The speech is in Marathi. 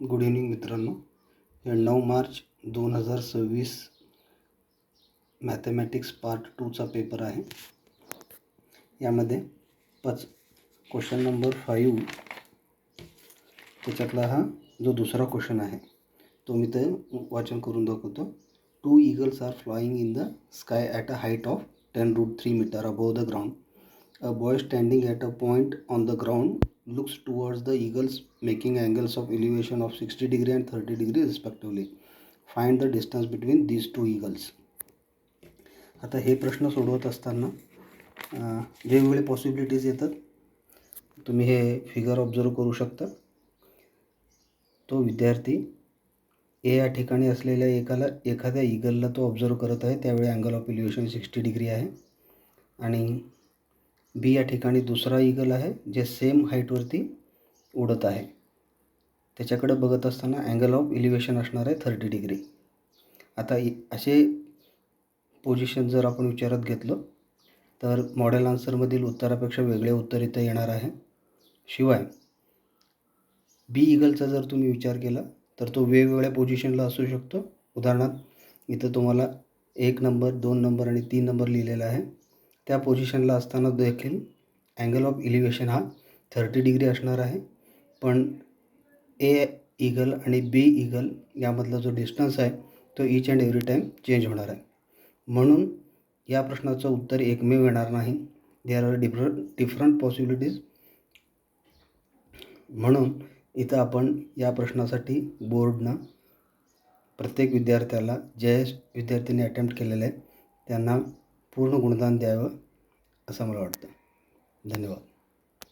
गुड इव्हनिंग मित्रांनो. हे 9 मार्च 2026 मॅथमॅटिक्स पार्ट 2चा पेपर आहे. यामध्ये क्वेश्चन नंबर 5 त्याच्यातला हा जो दुसरा क्वेश्चन आहे तो मी ते वाचन करून दाखवतो. 2 eagles are flying in the sky at a height of 10√3 metre above the ground. A boy standing at a point on the ground looks towards the eagles, making angles of elevation of 60 degree and 30 degree respectively. Find the distance between these two eagles. आता हे प्रश्न सोडवत असताना वेगवेगळे पॉसिबिलिटीज येतात. तुम्ही हे फिगर ऑब्झर्व करू शकता. तो विद्यार्थी ए या ठिकाणी असलेल्या एखाद्या ईगलला तो ऑब्झर्व करत आहे. त्यावेळी अँगल ऑफ एलिव्हेशन 60 डिग्री आहे. आणि बी या ठिकाणी दुसरा ईगल आहे जे सेम हाईटवरती उडत आहे. त्याच्याकडे बघत असताना अँगल ऑफ एलिव्हेशन असणार आहे 30 डिग्री. आता असे पोझिशन जर आपण विचारात घेतलं तर मॉडेल आन्सरमधील उत्तरापेक्षा वेगळे उत्तर इथं येणार आहे. शिवाय बी ईगलचा जर तुम्ही विचार केला तर तो वेगवेगळ्या पोझिशनला असू शकतो. उदाहरणार्थ इथं तुम्हाला 1 नंबर 2 नंबर आणि 3 नंबर लिहिलेला आहे. त्या पोझिशनला असताना देखील अँगल ऑफ एलिव्हेशन हा 30 डिग्री असणार आहे. पण ए ईगल आणि बी ईगल यामधला जो डिस्टन्स आहे तो each and every time change होणार आहे. म्हणून या प्रश्नाचं उत्तर एकमेव येणार नाही. There are different possibilities. म्हणून इथं आपण या प्रश्नासाठी बोर्डनं प्रत्येक विद्यार्थ्याला ज्या विद्यार्थ्यांनी अटेम्प्ट केलेलं आहे त्यांना पूर्ण गुणदान द्यावं असं मला वाटतं. धन्यवाद.